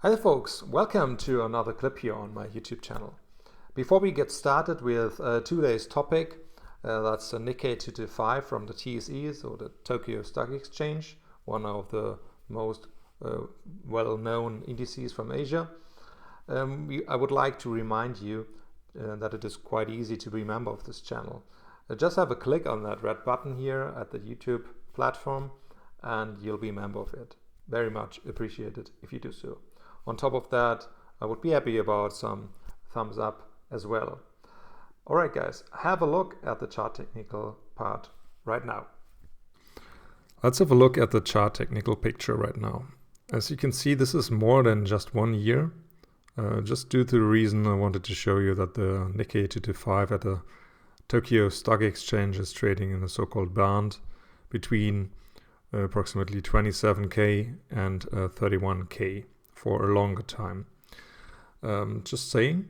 Hi folks, welcome to another clip here on my YouTube channel. Before we get started with today's topic, that's the Nikkei225 from the TSE, so the Tokyo Stock Exchange, one of the most well-known indices from Asia. I would like to remind you that it is quite easy to be a member of this channel. Just have a click on that red button here at the YouTube platform and you'll be a member of it. Very much appreciated if you do so. On top of that, I would be happy about some thumbs up as well. Alright guys, have a look at the chart technical part right now. Let's have a look at the chart technical picture right now. As you can see, this is more than just 1 year. Just due to the reason I wanted to show you that the Nikkei225 at the Tokyo Stock Exchange is trading in a so-called band between approximately 27K and 31K for a longer time. Just saying.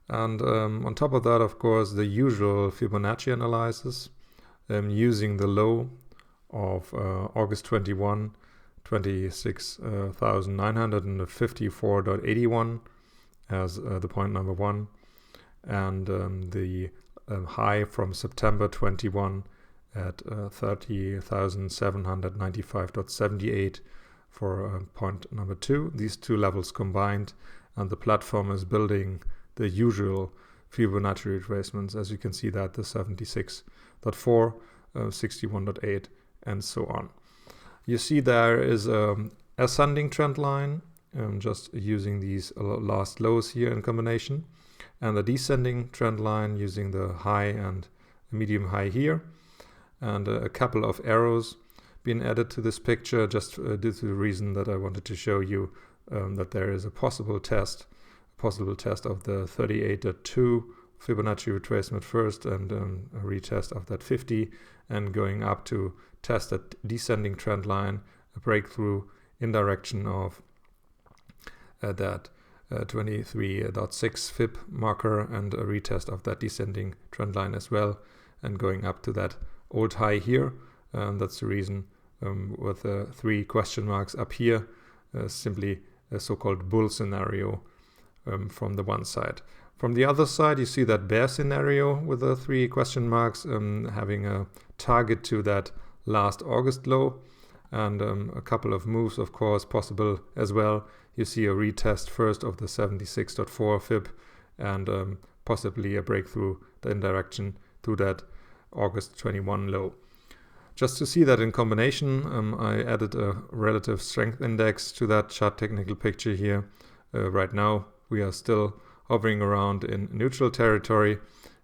And on top of that, of course, the usual Fibonacci analysis using the low of August 21, 26,954.81 as the point number 1, and the high from September 21 at 30,795.78 for point number 2. These two levels combined, and the platform is building the usual Fibonacci retracements. As you can see that the 76.4, 61.8, and so on. You see there is an ascending trend line, just using these last lows here in combination, and a descending trend line using the high and medium high here, and a couple of arrows being added to this picture just due to the reason that I wanted to show you that there is a possible test of the 38.2 Fibonacci retracement first, and a retest of that 50, and going up to test that descending trend line, a breakthrough in direction of that 23.6 Fib marker, and a retest of that descending trend line as well, and going up to that old high here. That's the reason with the 3 question marks up here, simply a so-called bull scenario from the one side. From the other side, you see that bear scenario with the 3 question marks, having a target to that last August low, and a couple of moves, of course, possible as well. You see a retest first of the 76.4 Fib, and possibly a breakthrough in direction to that August 21 low. Just to see that in combination, I added a relative strength index to that chart technical picture here. Right now, we are still hovering around in neutral territory.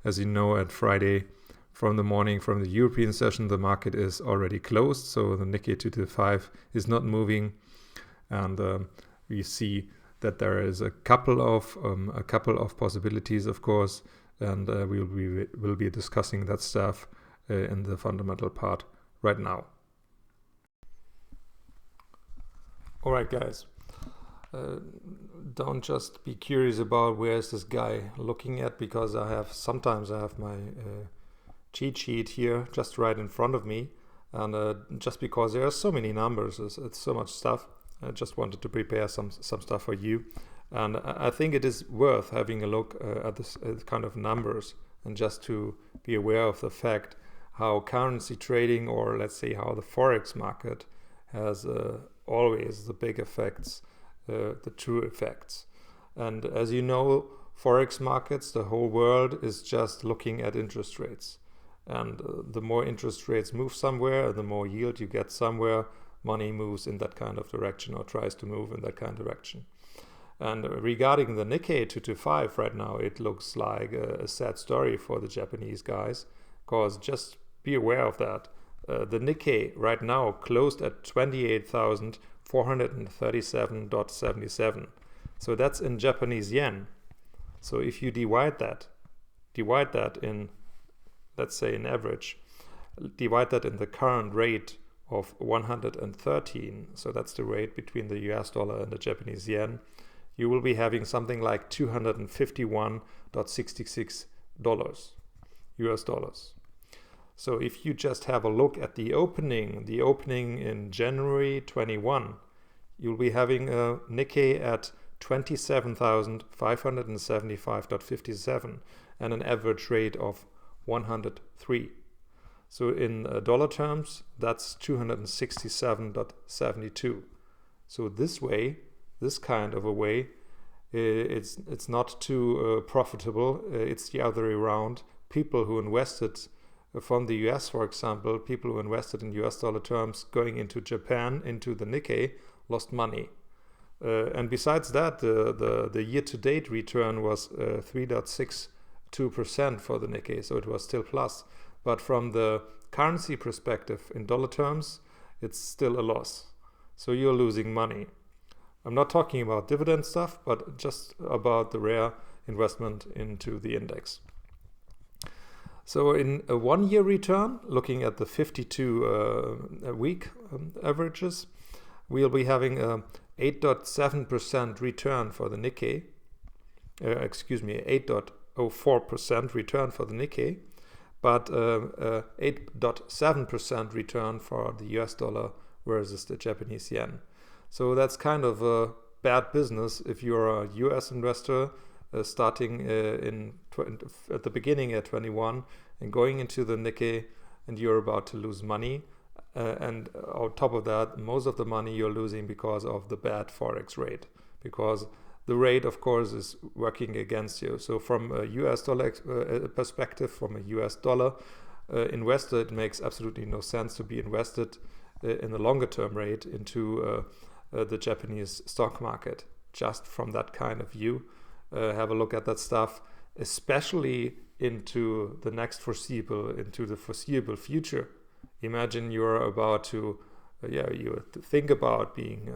As you know, at Friday from the morning, from the European session, the market is already closed, so the Nikkei225 is not moving, and we see that there is a couple of possibilities, of course, and we'll be discussing that stuff in the fundamental part right now. Alright guys, don't just be curious about where is this guy looking at, because sometimes I have my cheat sheet here just right in front of me, and just because there are so many numbers, it's so much stuff, I just wanted to prepare some stuff for you, and I think it is worth having a look at this kind of numbers, and just to be aware of the fact how currency trading, or let's say how the forex market has always the big effects, the true effects. And as you know, forex markets, the whole world is just looking at interest rates. And the more interest rates move somewhere, the more yield you get somewhere, money moves in that kind of direction, or tries to move in that kind of direction. And regarding the Nikkei225 right now, it looks like a sad story for the Japanese guys, because just be aware of that. The Nikkei right now closed at 28,437.77. So that's in Japanese yen. So if you divide that in, let's say in average, divide that in the current rate of 113, so that's the rate between the US dollar and the Japanese yen, you will be having something like $251.66 US dollars. So if you just have a look at the opening in January 21, you'll be having a Nikkei at 27,575.57 and an average rate of 103. So in dollar terms, that's 267.72. So this way, this kind of a way, it's not too profitable. It's the other way around. People who invested from the US, for example, people who invested in US dollar terms going into Japan, into the Nikkei, lost money. And besides that, the year-to-date return was 3.62% for the Nikkei, so it was still plus. But from the currency perspective, in dollar terms, it's still a loss. So you're losing money. I'm not talking about dividend stuff, but just about the rare investment into the index. So in a 1 year return, looking at the 52 week averages, we'll be having a 8.7% return for the Nikkei. 8.04% return for the Nikkei, but 8.7% return for the US dollar versus the Japanese yen. So that's kind of a bad business if you're a US investor starting at the beginning at 21 and going into the Nikkei, and you're about to lose money. And on top of that, most of the money you're losing because of the bad forex rate, because the rate, of course, is working against you. So from a US dollar perspective, from a US dollar investor, it makes absolutely no sense to be invested in a longer term rate into the Japanese stock market. Just from that kind of view, have a look at that stuff, especially into the foreseeable future. Imagine you're about to, you think about being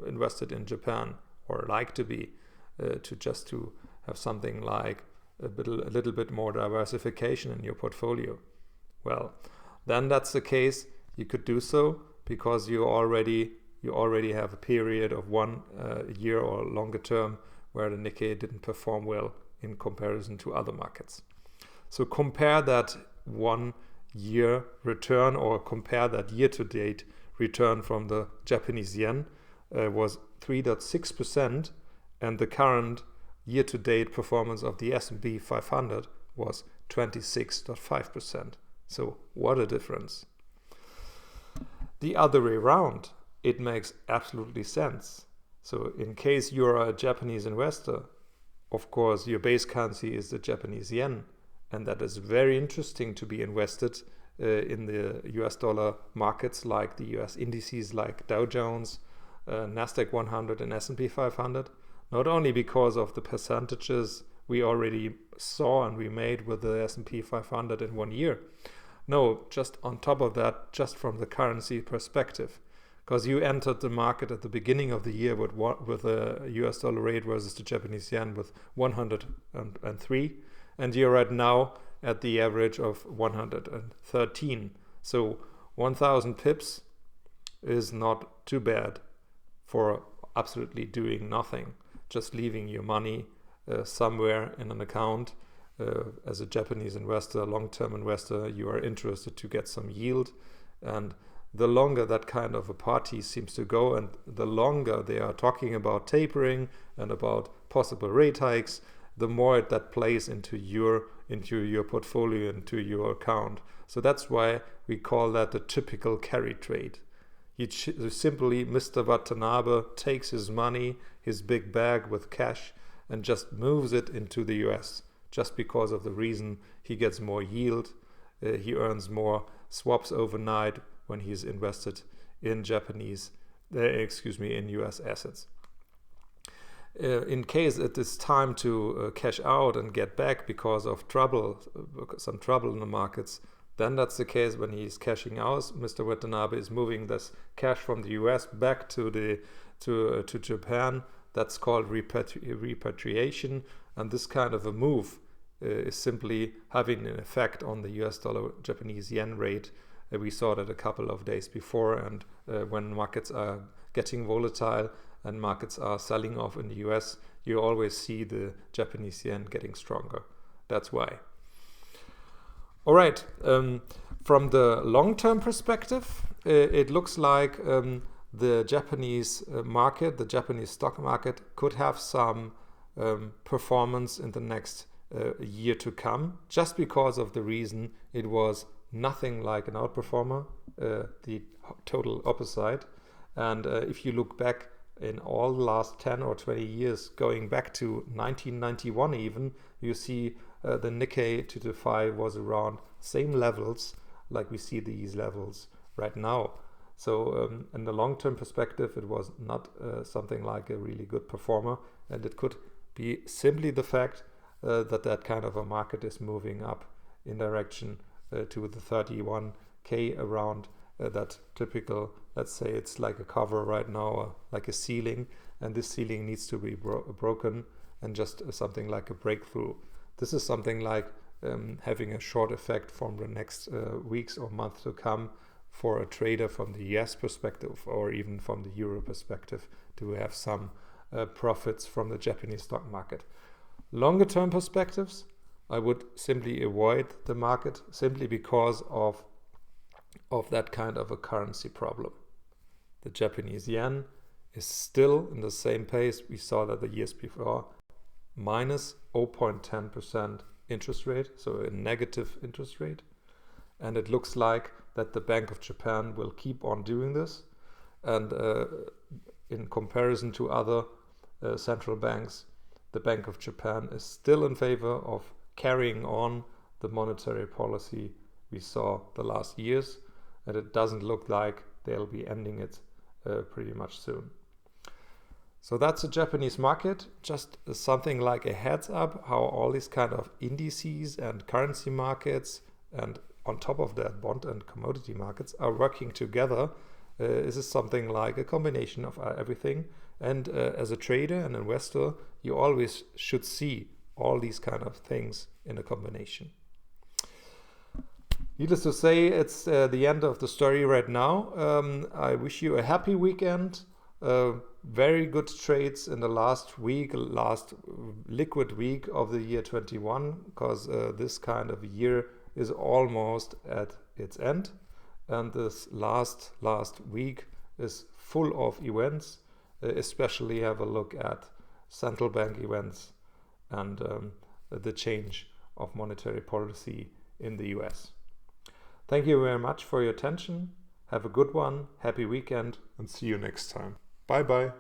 invested in Japan, or like to be, to have something like a little bit more diversification in your portfolio. Well, then that's the case. You could do so because you already have a period of 1 year or longer term where the Nikkei didn't perform well in comparison to other markets. So compare that 1 year return, or compare that year-to-date return from the Japanese yen was 3.6%, and the current year-to-date performance of the S&P 500 was 26.5%. So what a difference. The other way around, it makes absolutely sense. So in case you're a Japanese investor, of course your base currency is the Japanese yen, and that is very interesting to be invested in the US dollar markets, like the US indices like Dow Jones, Nasdaq 100 and S&P 500, not only because of the percentages we already saw and we made with the S&P 500 in 1 year. No, just on top of that, just from the currency perspective, because you entered the market at the beginning of the year with a US dollar rate versus the Japanese yen with 103, and you're right now at the average of 113. So 1,000 pips is not too bad for absolutely doing nothing, just leaving your money somewhere in an account. As a Japanese investor, long-term investor, you are interested to get some yield, and the longer that kind of a party seems to go, and the longer they are talking about tapering and about possible rate hikes, the more that plays into your portfolio, into your account. So that's why we call that the typical carry trade. Simply, Mr. Watanabe takes his money, his big bag with cash, and just moves it into the US, just because of the reason he gets more yield, he earns more swaps overnight when he's invested in in US assets. In case it is time to cash out and get back because of some trouble in the markets, then that's the case when he's cashing out. Mr. Watanabe is moving this cash from the US back to Japan. That's called repatriation, and this kind of a move is simply having an effect on the US dollar Japanese yen rate. We saw that a couple of days before, and when markets are getting volatile and markets are selling off in the US, you always see the Japanese yen getting stronger. That's why. All right, from the long-term perspective, it looks like the Japanese market, the Japanese stock market, could have some performance in the next year to come, just because of the reason it was nothing like an outperformer, the total opposite. And if you look back in all the last 10 or 20 years, going back to 1991 even, you see the Nikkei225 was around same levels like we see these levels right now. So in the long-term perspective, it was not something like a really good performer, and it could be simply the fact that kind of a market is moving up in direction to the 31K around that typical, let's say it's like a cover right now, like a ceiling, and this ceiling needs to be broken and just something like a breakthrough. This is something like having a short effect from the next weeks or months to come for a trader from the US perspective, or even from the Euro perspective, to have some profits from the Japanese stock market. Longer term perspectives, I would simply avoid the market simply because of that kind of a currency problem. The Japanese yen is still in the same pace we saw that the years before, minus 0.10% interest rate, so a negative interest rate. And it looks like that the Bank of Japan will keep on doing this. And in comparison to other central banks, the Bank of Japan is still in favor of carrying on the monetary policy we saw the last years. And it doesn't look like they'll be ending it pretty much soon. So that's the Japanese market, just something like a heads up how all these kind of indices and currency markets, and on top of that bond and commodity markets, are working together. This is something like a combination of everything. And as a trader and investor, you always should see all these kind of things in a combination. Needless to say, it's the end of the story right now. I wish you a happy weekend. Very good trades in the last week, last liquid week of the year 21, because this kind of year is almost at its end. And this last week is full of events, especially have a look at central bank events and the change of monetary policy in the US. Thank you very much for your attention. Have a good one, happy weekend, and see you next time. Bye bye.